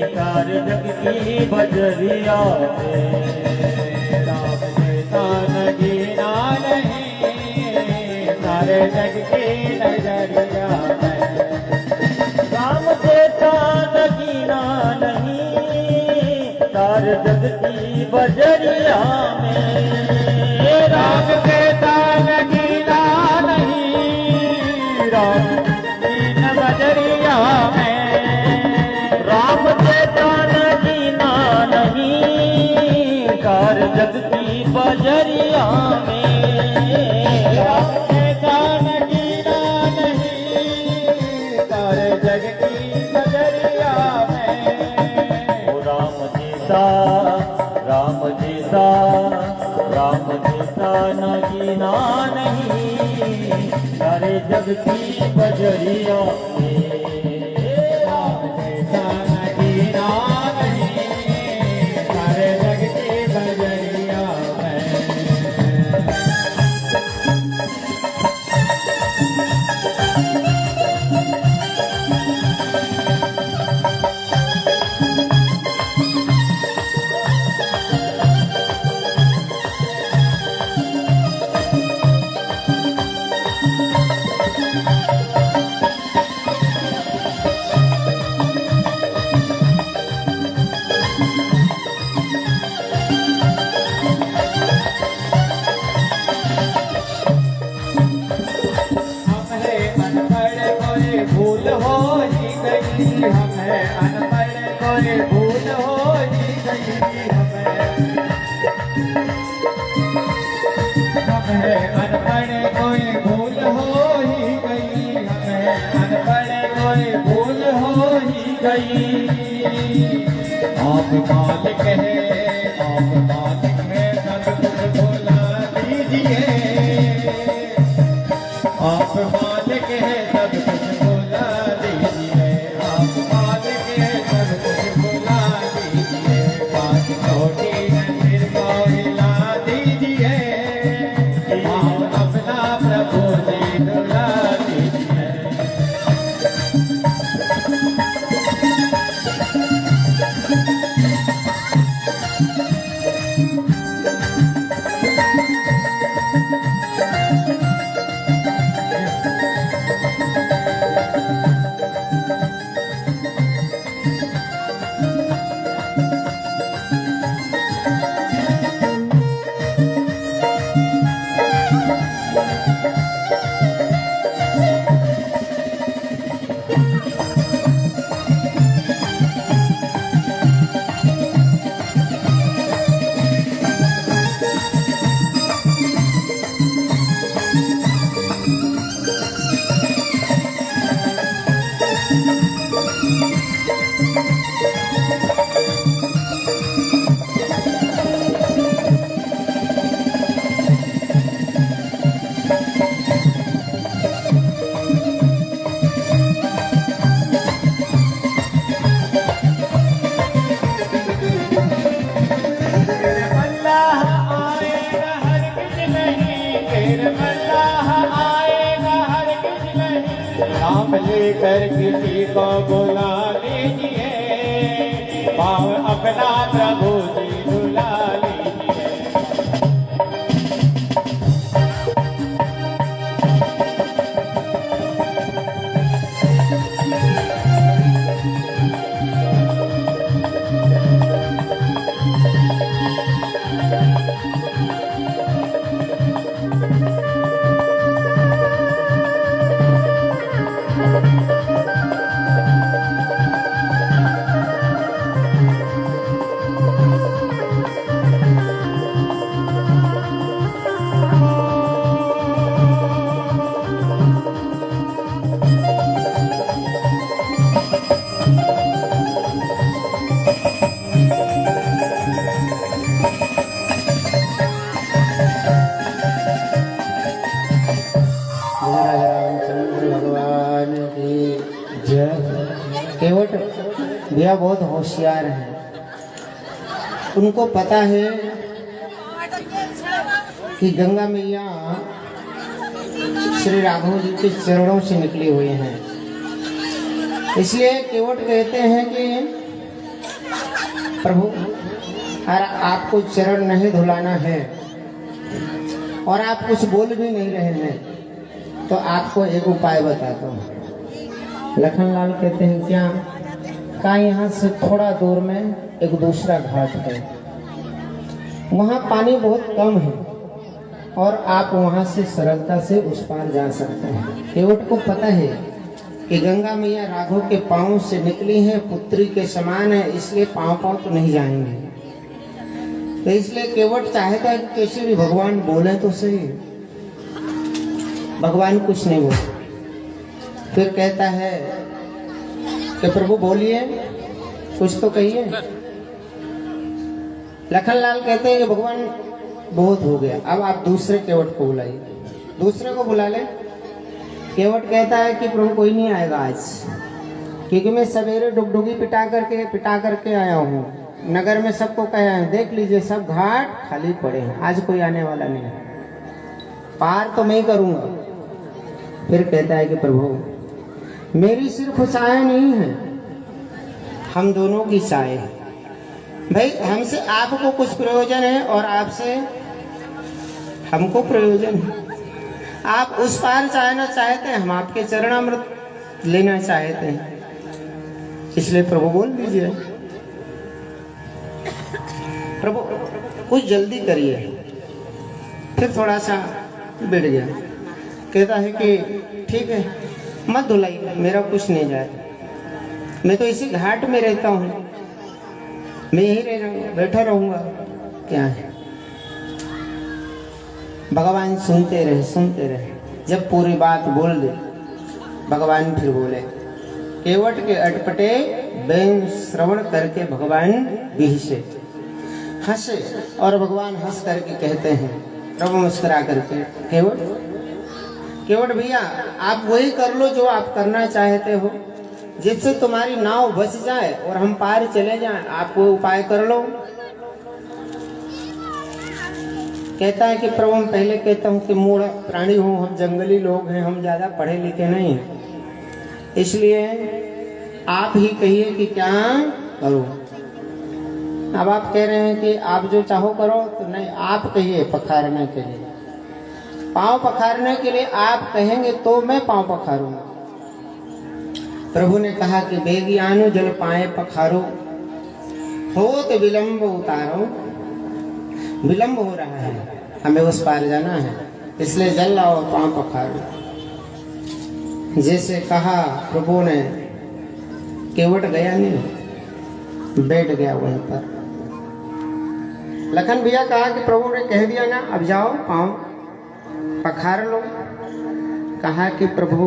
तार जग की बजरिया में। राम जैसा नगीना नहीं सारे जग की नजरिया में। राम जैसा नगीना नहीं तार जग की बजरिया में। राम जैसा नगीना नहीं राम की नजरिया में। राम जैसा नगीना नहीं तार जग की बजरिया में। राम जैसा नगीना नहीं सारे जग की नजरिया में। ओ राम जैसा नगीना नहीं सारे जग की बजरिया में। राम जैसा नगीना नहीं सारे जग की बजरिया में। भूल हो ही गई हमें अनपढ़ कोई भूल हो ही गई हमें अनपढ़ कोई भूल हो ही गई हमें अनपढ़ कोई भूल हो ही गई। आप मालिक है सब कुछ भुला दीजिए। आप मालिक है सब कुछ भुला दीजिए। आप मालिक है सब कुछ भुला दीजिए। बात छोटी है फिर को हिला दीजिए। आप अपना प्रभु जी दुला दीजिए। नाम लेकर किसी को बुला लीजिए। पाँव अपना प्रभु जी बुला लीजिए। केवट भैया बहुत होशियार हैं। उनको पता है कि गंगा मैया श्री राघव जी के चरणों से निकले हुए हैं। इसलिए केवट कहते हैं कि प्रभु अरे आपको चरण नहीं धुलाना है और आप कुछ बोल भी नहीं रहे हैं तो आपको एक उपाय बताता हूँ। लखनलाल कहते हैं क्या? का यहाँ से थोड़ा दूर में एक दूसरा घाट है, वहाँ पानी बहुत कम है और आप वहाँ से सरलता से उस पार जा सकते हैं। केवट को पता है कि गंगा मैया राघव के पाँव से निकली है, पुत्री के समान है, इसलिए पाँव पाँव तो नहीं जाएंगे। तो इसलिए केवट चाहता है कि कैसे भी भगवान बोले तो सही। भगवान कुछ नहीं बोले। फिर कहता है कि प्रभु बोलिए, कुछ तो कहिए। लखनलाल कहते हैं कि भगवान बहुत हो गया, अब आप दूसरे केवट को बुलाइए। दूसरे को बुला ले। केवट कहता है कि प्रभु कोई नहीं आएगा आज, क्योंकि मैं सवेरे डुगडुगी पिटा करके आया हूँ। नगर में सबको कहा है देख लीजिए सब घाट खाली पड़े हैं, आज कोई आने वाला नहीं है, पार तो मैं ही करूँगा। फिर कहता है कि प्रभु मेरी सिर्फ चाय नहीं है, हम दोनों की चाय है। भाई हमसे आपको कुछ प्रयोजन है और आपसे हमको प्रयोजन है। आप उस पार जाना चाहते हैं, हम आपके चरणामृत लेना चाहते हैं, इसलिए प्रभु बोल दीजिए। प्रभु कुछ जल्दी करिए। फिर थोड़ा सा बैठ गया। कहता है कि ठीक है मत धुलाइए, मेरा कुछ नहीं जाए, मैं तो इसी घाट में रहता हूँ, मैं यही बैठा रहूँगा, क्या है। भगवान सुनते रहे। जब पूरी बात बोल दे भगवान फिर बोले। केवट के अटपटे बेन श्रवण करके भगवान बिहसे, हंसे और भगवान हंस करके कहते हैं, प्रभु मुस्कुरा करके, केवट भैया आप वही कर लो जो आप करना चाहते हो, जिससे तुम्हारी नाव बच जाए और हम पार चले जाएं, आप वो उपाय कर लो। कहता है कि प्रभु मैं पहले कहता हूँ कि मूढ़ प्राणी हूँ, हम जंगली लोग हैं, हम ज़्यादा पढ़े लिखे नहीं, इसलिए आप ही कहिए कि क्या करूँ। अब आप कह रहे हैं कि आप जो चाहो करो, तो नहीं, आप कहिए पखारने के लिए, पाँव पखारने के लिए आप कहेंगे तो मैं पाँव पखारूंगा। प्रभु ने कहा कि बेगियानु जल पाए पखारो, हो तो विलंब उतारो। विलंब हो रहा है, हमें उस पार जाना है, इसलिए जल लाओ पाँव पखारो। जैसे कहा प्रभु ने, केवट गया नहीं, बैठ गया वहीं पर। लखन भैया कहा कि प्रभु ने कह दिया ना, अब जाओ पाँव पखार लो। कहा कि प्रभु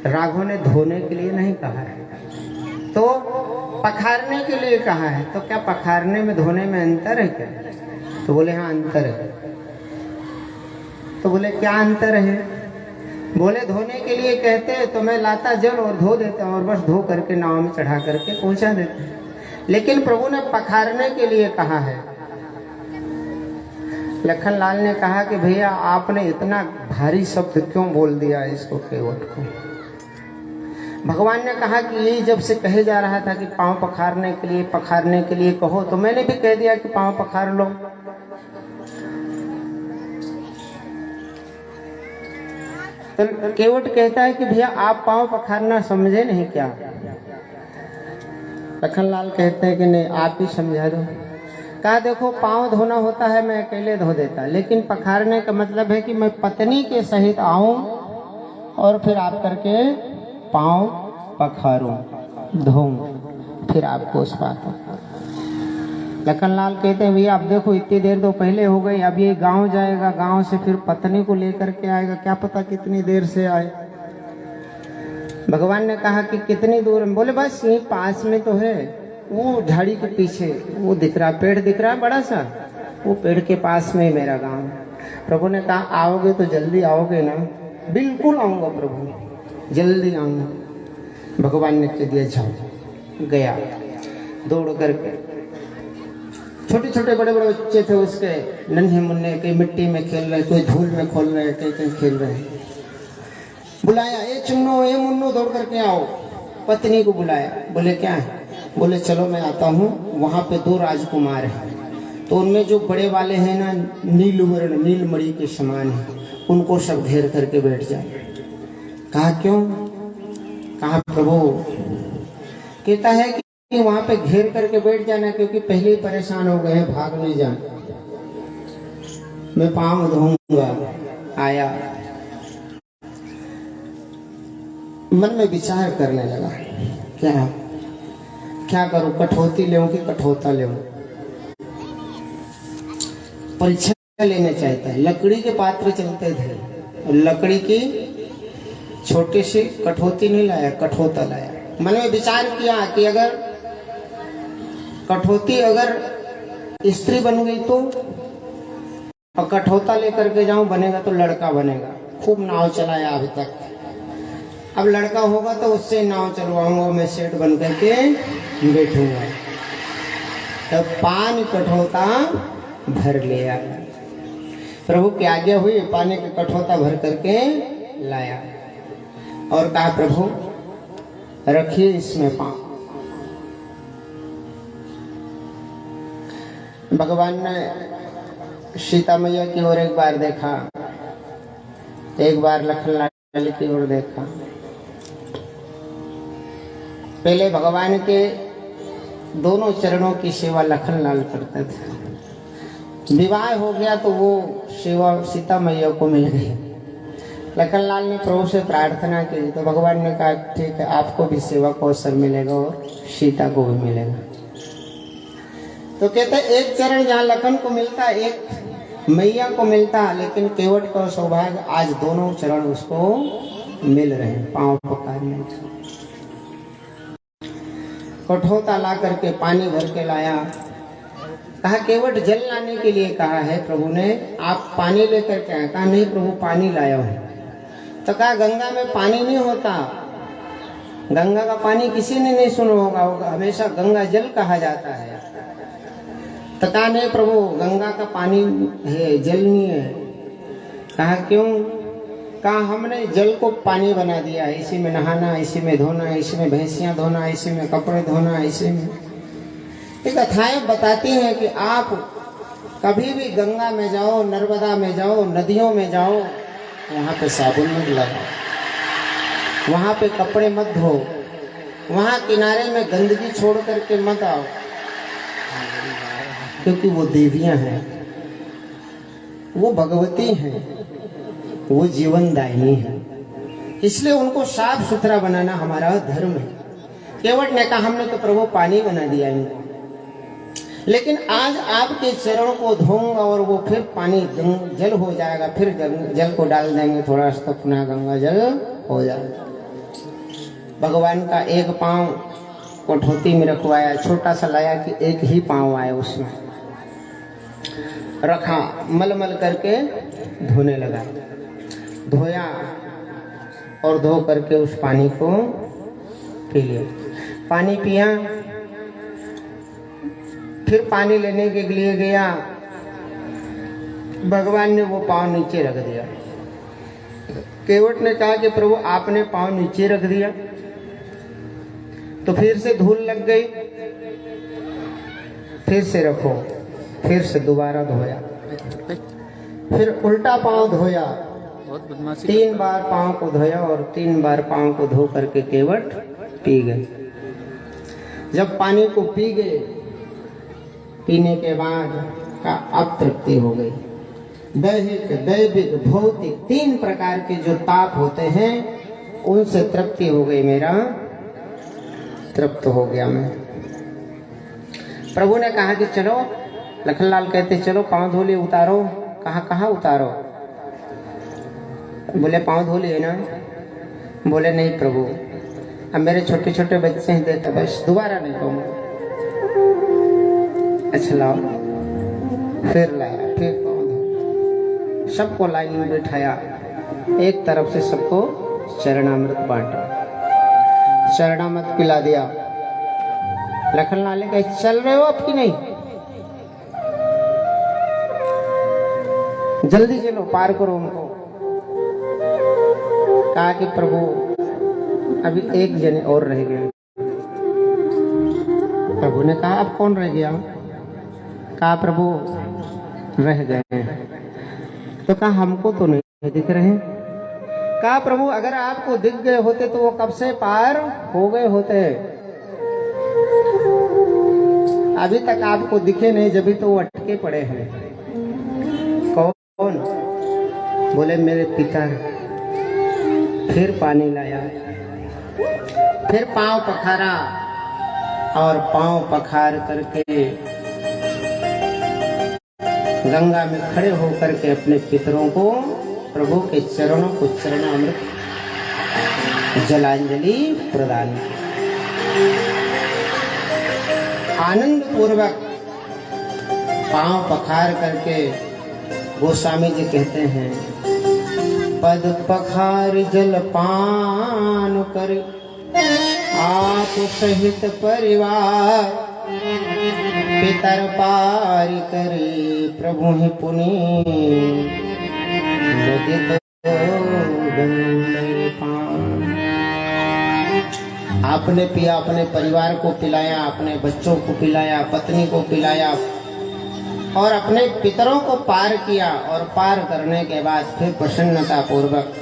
राघव ने धोने के लिए नहीं कहा है, तो पखारने के लिए कहा है, तो क्या पखारने में धोने में अंतर है क्या? तो बोले हाँ अंतर है। तो बोले क्या अंतर है? बोले धोने के लिए कहते तो मैं लाता जल और धो देता और बस धो करके नाव में चढ़ा करके पहुंचा देता, लेकिन प्रभु ने पखारने के लिए कहा है। लखनलाल ने कहा कि भैया आपने इतना भारी शब्द क्यों बोल दिया इसको, केवट को। भगवान ने कहा कि यही जब से कहे जा रहा था कि पाँव पखारने के लिए कहो, तो मैंने भी कह दिया कि पाँव पखार लो। तो केवट कहता है कि भैया आप पाँव पखारना समझे नहीं क्या? लखनलाल कहते हैं कि नहीं आप ही समझा दो। कहा देखो पाँव धोना होता है मैं अकेले धो देता, लेकिन पखारने का मतलब है कि मैं पत्नी के सहित आऊं और फिर आप करके पाँव पखारूं, धोऊं, फिर आपको उस पार। लखनलाल कहते हैं भैया अब देखो इतनी देर तो पहले हो गई, अब ये गांव जाएगा, गांव से फिर पत्नी को लेकर के आएगा, क्या पता कितनी देर से आए। भगवान ने कहा कि कितनी दूर? बोले बस यहीं पास में तो है, वो झाड़ी के पीछे वो दिख रहा, पेड़ दिख रहा है बड़ा सा, वो पेड़ के पास में ही मेरा गांव। प्रभु ने कहा आओगे तो जल्दी आओगे ना? बिल्कुल आऊँगा प्रभु, जल्दी आऊँगा। भगवान ने कह दिया जाओ। गया दौड़ करके, छोटे छोटे बड़े बड़े बच्चे थे उसके, नन्हे मुन्ने, कई मिट्टी में खेल रहे, कोई धूल में खोल रहे, कई कहीं खेल रहे। बुलाया, ए चुन्नो ए मुन्नो दौड़ करके आओ। पत्नी को बुलाया, बोले क्या है? बोले चलो मैं आता हूँ। वहाँ पे 2 राजकुमार हैं, तो उनमें जो बड़े वाले हैं ना, नीलवर्ण नीलमणि के समान है, उनको सब घेर करके बैठ जाए। कहा क्यों? कहा प्रभु, कहता है कि वहां पे घेर करके बैठ जाना, क्योंकि पहले ही परेशान हो गए हैं, भाग नहीं जाना, मैं पाँव धोऊंगा। आया, मन में विचार करने लगा, क्या करूं, कठौती लेऊं कि कठौता लेऊं। परीक्षा लेने चाहता है। लकड़ी के पात्र चलते थे, लकड़ी की छोटी सी कठौती नहीं लाया, कठौता लाया। मन में विचार किया कि अगर कठौती अगर स्त्री बन गई तो, और कठौता लेकर के जाऊं बनेगा तो लड़का बनेगा। खूब नाव चलाया अभी तक, अब लड़का होगा तो उससे नाव चलवाऊंगा, मैं सेठ बन करके बैठूंगा। तब पानी कठौता भर लिया। प्रभु की आज्ञा हुई, पानी की कठौता भर करके लाया और कहा प्रभु रखिए इसमें पाँव। भगवान ने सीता मैया की ओर एक बार देखा, एक बार लखनलाल की ओर देखा। पहले भगवान के दोनों चरणों की सेवा लखनलाल करते थे। विवाह हो गया तो वो सेवा सीता मैया को मिल गई। लखनलाल ने प्रभु से प्रार्थना की तो भगवान ने कहा ठीक है, आपको भी सेवा का अवसर मिलेगा और सीता को भी मिलेगा। तो कहते एक चरण जहाँ लखन को मिलता, एक मैया को मिलता, लेकिन केवट का सौभाग्य आज दोनों चरण उसको मिल रहे हैं पांव पखारने। कठौता ला करके पानी भर के लाया। कहा केवट जल लाने के लिए कहा है प्रभु ने, आप पानी लेकर के आए। कहा नहीं प्रभु, पानी लाया हूं। तो कहा गंगा में पानी नहीं होता, गंगा का पानी किसी ने नहीं सुना होगा, हमेशा गंगा जल कहा जाता है। तो कहा नहीं प्रभु, गंगा का पानी है, जल नहीं है। कहा क्यों? कहा हमने जल को पानी बना दिया है, इसी में नहाना, इसी में धोना, इसी में भैंसियां धोना, इसी में कपड़े धोना, इसी में। ये कथाएं बताती हैं कि आप कभी भी गंगा में जाओ, नर्मदा में जाओ, नदियों में जाओ, वहां पे साबुन मत लगाओ, वहां पे कपड़े मत धो, वहां किनारे में गंदगी छोड़ करके मत आओ, क्योंकि वो देवियां हैं, वो भगवती हैं, वो जीवनदायिनी है। इसलिए उनको साफ सुथरा बनाना हमारा धर्म है। केवट ने कहा हमने तो प्रभु पानी बना दिया इनको, लेकिन आज आपके चरणों को धोऊंगा और वो फिर पानी जल हो जाएगा, फिर जल को डाल देंगे थोड़ा सा, पुनः गंगा जल हो जाएगा। भगवान का एक पांव कठौती में रखवाया, छोटा सा लाया कि एक ही पांव आया, उसमें रखा, मल करके धोने लगा। धोया और धो करके उस पानी को पी लिया। पानी पिया, फिर पानी लेने के लिए गया, भगवान ने वो पांव नीचे रख दिया। केवट ने कहा कि प्रभु आपने पांव नीचे रख दिया, तो फिर से धूल लग गई, फिर से रखो, फिर से दोबारा धोया, फिर उल्टा पांव धोया, 3 बार पांव को धोया और 3 बार पांव को धो करके केवट पी गए। जब पानी को पी गए, पीने के बाद का अब तृप्ति हो गई। दैहिक, दैविक, भौतिक 3 प्रकार के जो ताप होते हैं उनसे तृप्ति हो गई, मेरा तृप्त हो गया मैं। प्रभु ने कहा कि चलो, लखनलाल कहते चलो पांव धो लिए, उतारो। कहाँ उतारो? बोले पांव धो लिए ना। बोले नहीं प्रभु, अब मेरे छोटे छोटे बच्चे हैं, देता बस, दोबारा नहीं कहूँगा। अच्छा लाओ, फिर लाया, फिर पांव धो, सबको लाइन में बिठाया, एक तरफ से सबको चरणामृत बांटा, चरणामृत पिला दिया। लखनलाल ने कहा चल रहे हो अब की नहीं? जल्दी चलो, पार करो उनको। कहा कि प्रभु अभी एक जने और रह गए। प्रभु ने कहा अब कौन रह गया? कहा प्रभु रह गए हैं। तो कहा हमको तो नहीं दिख रहे। कहा प्रभु अगर आपको दिख गए होते तो वो कब से पार हो गए होते, अभी तक आपको दिखे नहीं, जब भी तो वो अटके पड़े हैं। कौन? बोले मेरे पिता। फिर पानी लाया, फिर पांव पखारा और पांव पखार करके गंगा में खड़े होकर के अपने पितरों को, प्रभु के चरणों को चरणामृत जलांजलि प्रदान की। आनंद पूर्वक पांव पखार करके गोस्वामी जी कहते हैं, पद पखार जल पान कर आप सहित परिवार, पितर पार करे प्रभु ही पुनि आपने पिया, अपने परिवार को पिलाया, अपने बच्चों को पिलाया, पत्नी को पिलाया और अपने पितरों को पार किया। और पार करने के बाद फिर प्रसन्नता पूर्वक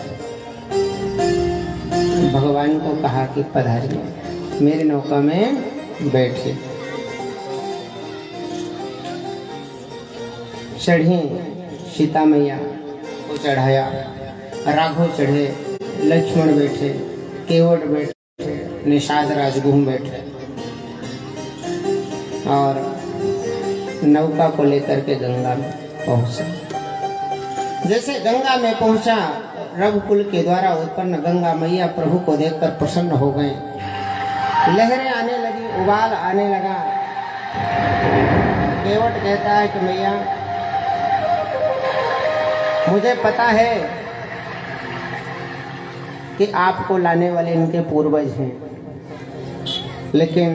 भगवान को कहा कि पधारिए, मेरी नौका में बैठिए। चढ़ी सीता मैया को चढ़ाया, राघव चढ़े, लक्ष्मण बैठे, केवट बैठे, निषाद राजगुह बैठे और नौका को लेकर के गंगा में पहुंचा। जैसे गंगा में पहुंचा, रघुकुल के द्वारा उत्पन्न गंगा मैया प्रभु को देखकर प्रसन्न हो गए। लहरें आने लगी, उबाल आने लगा। केवट कहता है कि मैया मुझे पता है कि आपको लाने वाले इनके पूर्वज हैं, लेकिन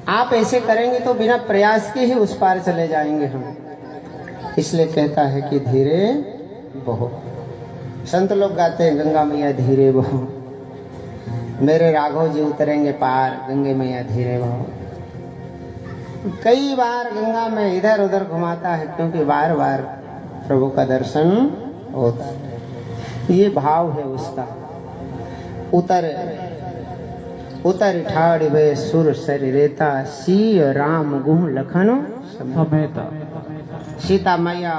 आप ऐसे करेंगे तो बिना प्रयास के ही उस पार चले जाएंगे हम। इसलिए कहता है कि धीरे बहो। संत लोग गाते हैं गंगा मैया धीरे बहो, मेरे राघव जी उतरेंगे पार, गंगे मैया धीरे बहो। कई बार गंगा में इधर उधर घुमाता है, क्योंकि बार बार प्रभु का दर्शन होता है। ये भाव है उसका। उतर उतर ठाड़ वे सुर सर रेता, सी राम गुह लखन समेता। सीता मैया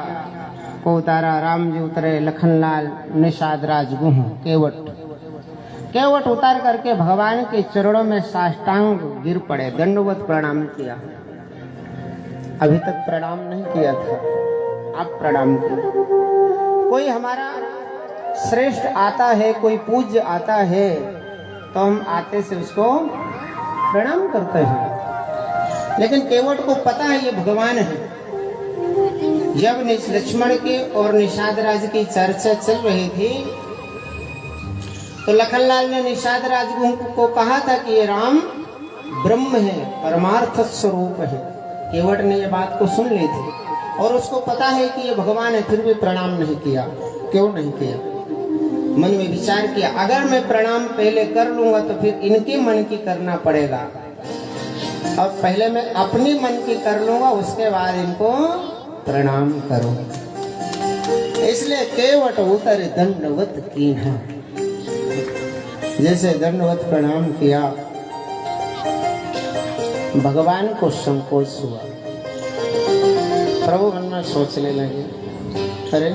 को उतारा, राम जी उतरे, लखनलाल, निषाद राज गुह, केवट उतार करके भगवान के चरणों में साष्टांग गिर पड़े, दंडवत प्रणाम किया। अभी तक प्रणाम नहीं किया था, अब प्रणाम किया। कोई हमारा श्रेष्ठ आता है, कोई पूज्य आता है, तो हम आते से उसको प्रणाम करते हैं। लेकिन केवट को पता है ये भगवान है। जब लक्ष्मण के और निषाद राज की चर्चा चल रही थी, तो लखनलाल ने निषाद राज को कहा था कि ये राम ब्रह्म है, परमार्थ स्वरूप है। केवट ने ये बात को सुन ली थी और उसको पता है कि ये भगवान है, फिर भी प्रणाम नहीं किया। क्यों नहीं किया? मन में विचार किया, अगर मैं प्रणाम पहले कर लूंगा तो फिर इनके मन की करना पड़ेगा, और पहले मैं अपनी मन की कर लूंगा, उसके बाद इनको प्रणाम करूं। इसलिए केवट उतर दंडवत कीन्हा, जैसे दंडवत प्रणाम किया, भगवान को संकोच हुआ। प्रभु मन में सोचने लगे, अरे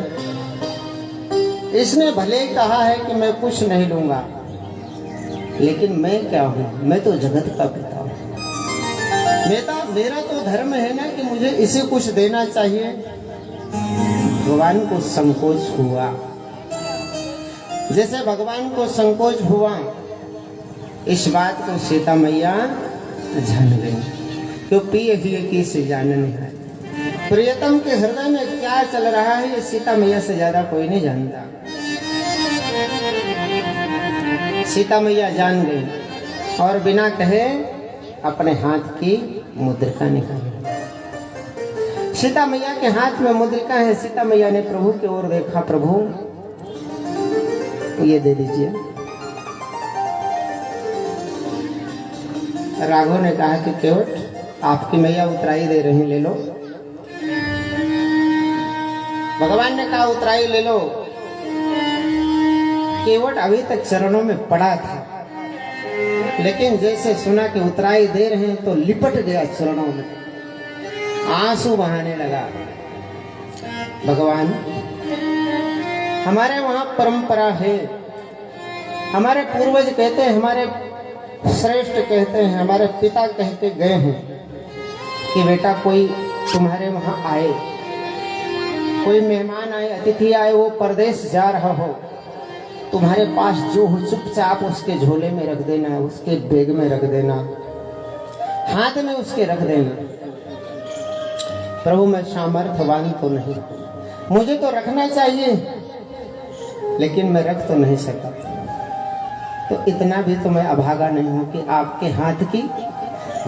इसने भले कहा है कि मैं कुछ नहीं लूंगा, लेकिन मैं क्या हूं? मैं तो जगत का पिता हूं। मेरा तो धर्म है ना कि मुझे इसे कुछ देना चाहिए। भगवान को संकोच हुआ। जैसे भगवान को संकोच हुआ, इस बात को सीता मैया जान गई, क्यों पिए हुए किसे जानने है। प्रियतम के हृदय में क्या चल रहा है, ये सीता मैया से ज्यादा कोई नहीं जानता। सीता मैया जान गई और बिना कहे अपने हाथ की मुद्रिका निकाली। सीता मैया के हाथ में मुद्रिका है। सीता मैया ने प्रभु की ओर देखा, प्रभु ये दे दीजिए। राघव ने कहा कि केवट आपकी मैया उतराई दे रही, ले लो। भगवान ने कहा उतराई ले लो। केवट अभी तक चरणों में पड़ा था, लेकिन जैसे सुना कि उतराई दे रहे हैं तो लिपट गया चरणों में, आंसू बहाने लगा। भगवान, हमारे वहां परंपरा है, हमारे पूर्वज कहते हैं, हमारे श्रेष्ठ कहते हैं, हमारे पिता कह के गए हैं कि बेटा कोई तुम्हारे वहां आए, कोई मेहमान आए, अतिथि आए, वो परदेश जा रहा हो, तुम्हारे पास जो हो चुपचाप उसके झोले में रख देना, उसके बैग में रख देना, हाथ में उसके रख देना। प्रभु मैं सामर्थ्यवान तो नहीं, मुझे तो रखना चाहिए, लेकिन मैं रख तो नहीं सका। तो इतना भी तो मैं अभागा नहीं हूं कि आपके हाथ की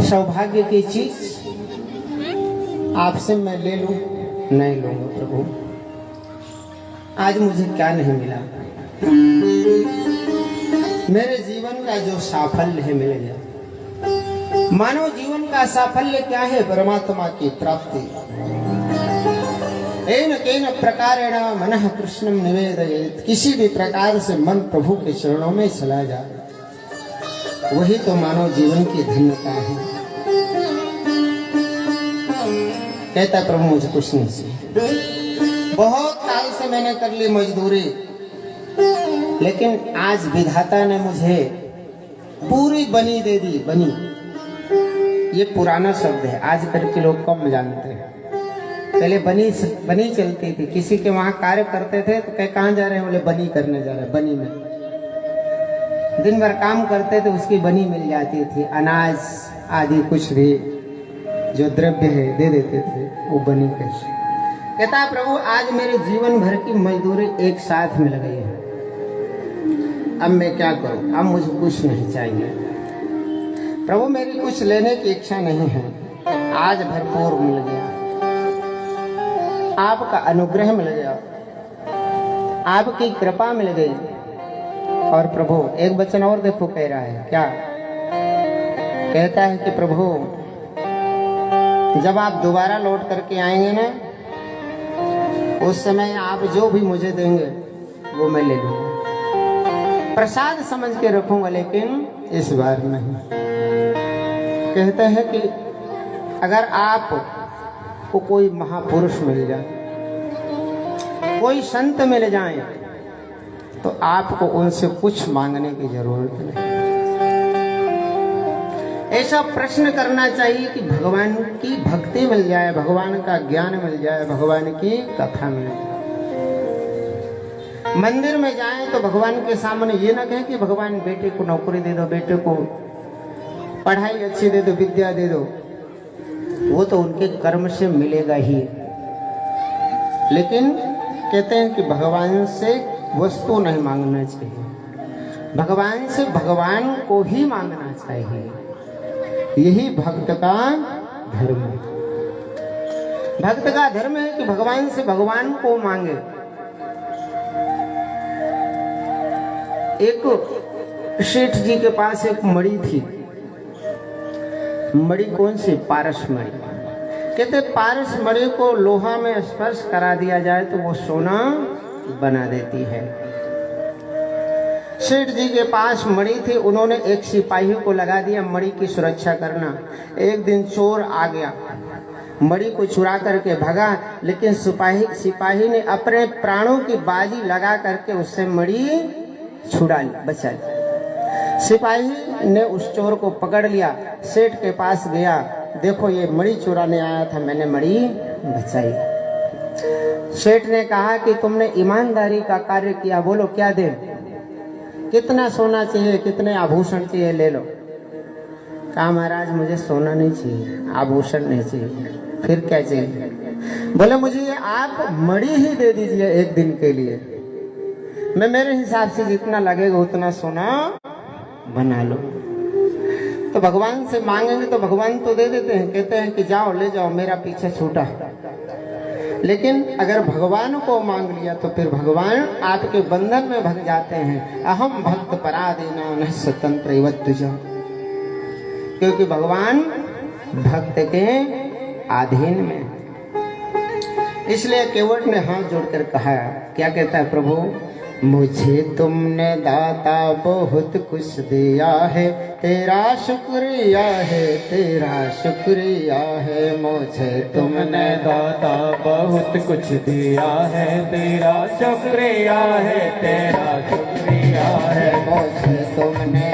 सौभाग्य की चीज आपसे मैं ले लूं। नहीं लूंगा प्रभु। आज मुझे क्या नहीं मिला, मेरे जीवन का जो साफल्य है मिल गया। मानव जीवन का साफल्य क्या है? परमात्मा की प्राप्ति। एन केन प्रकारेण मनः कृष्णं निवेदयेत्, किसी भी प्रकार से मन प्रभु के चरणों में चला जाए, वही तो मानव जीवन की धन्यता है। कहता प्रभु मुझे कुछ नहीं चाहिए, बहुत काल से मैंने कर ली मजदूरी, लेकिन आज विधाता ने मुझे पूरी बनी दे दी। बनी ये पुराना शब्द है, आजकल के लोग कम जानते हैं। पहले बनी चलती थी, किसी के वहां कार्य करते थे तो कहाँ जा रहे हैं, बोले बनी करने जा रहे हैं। बनी में दिन भर काम करते थे, उसकी बनी मिल जाती थी, अनाज आदि कुछ भी जो द्रव्य है दे देते थे, वो बनी कैसे। कहता प्रभु आज मेरे जीवन भर की मजदूरी एक साथ मिल गई है, अब मैं क्या करूं, अब मुझे कुछ नहीं चाहिए। प्रभु मेरी कुछ लेने की इच्छा नहीं है, आज भरपूर मिल गया, आपका अनुग्रह मिल गया, आपकी कृपा मिल गई। और प्रभु एक वचन और देखो कह रहा है, क्या कहता है कि प्रभु जब आप दोबारा लौट करके आएंगे ना, उस समय आप जो भी मुझे देंगे वो मैं ले लूंगा, प्रसाद समझ के रखूंगा, लेकिन इस बार नहीं। कहते हैं कि अगर आप को कोई महापुरुष मिल जाए, कोई संत मिल जाए, तो आपको उनसे कुछ मांगने की जरूरत नहीं। ऐसा प्रश्न करना चाहिए कि भगवान की भक्ति मिल जाए, भगवान का ज्ञान मिल जाए, भगवान की कथा मिल जाए। मंदिर में जाएं तो भगवान के सामने ये ना कहें कि भगवान बेटे को नौकरी दे दो, बेटे को पढ़ाई अच्छी दे दो, विद्या दे दो, वो तो उनके कर्म से मिलेगा ही। लेकिन कहते हैं कि भगवान से वस्तु नहीं मांगना चाहिए, भगवान से भगवान को ही मांगना चाहिए। यही भक्त का धर्म है। भक्त का धर्म है कि भगवान से भगवान को मांगे। एक सेठ जी के पास एक मणि थी। मणि कौन सी? पारस मणि। कहते पारस मणि को लोहा में स्पर्श करा दिया जाए तो वो सोना बना देती है। सेठ जी के पास मणि थी, उन्होंने एक सिपाही को लगा दिया मणि की सुरक्षा करना। एक दिन चोर आ गया, मणि को चुरा करके भगा, लेकिन सिपाही ने अपने प्राणों की बाजी लगा करके उससे मणि छुड़ा ली, बचा ली। सिपाही ने उस चोर को पकड़ लिया, सेठ के पास गया, देखो ये मणि चुराने आया था, मैंने मणि बचाई। सेठ ने कहा कि तुमने ईमानदारी का कार्य किया, बोलो क्या दे, कितना सोना चाहिए, कितने आभूषण चाहिए, ले लो। कहा महाराज मुझे सोना नहीं चाहिए, आभूषण नहीं चाहिए, फिर क्या चाहिए? बोले मुझे ये आप मणि ही दे दीजिए एक दिन के लिए, मैं मेरे हिसाब से जितना लगेगा उतना सोना बना लो। तो भगवान से मांगेंगे तो भगवान तो दे देते हैं, कहते हैं कि जाओ ले जाओ, मेरा पीछे छूटा। लेकिन अगर भगवान को मांग लिया तो फिर भगवान आपके बंधन में भग जाते हैं। अहम भक्त पराधीना न स्वतंत्र। क्योंकि भगवान भक्त के अधीन में। इसलिए केवट ने हाथ जोड़कर कहा, क्या कहता है प्रभु, मुझे तुमने दाता बहुत कुछ दिया है, तेरा शुक्रिया है, तेरा शुक्रिया है। मुझे तुमने दाता बहुत कुछ दिया है, तेरा शुक्रिया है, तेरा शुक्रिया है। मुझे तुमने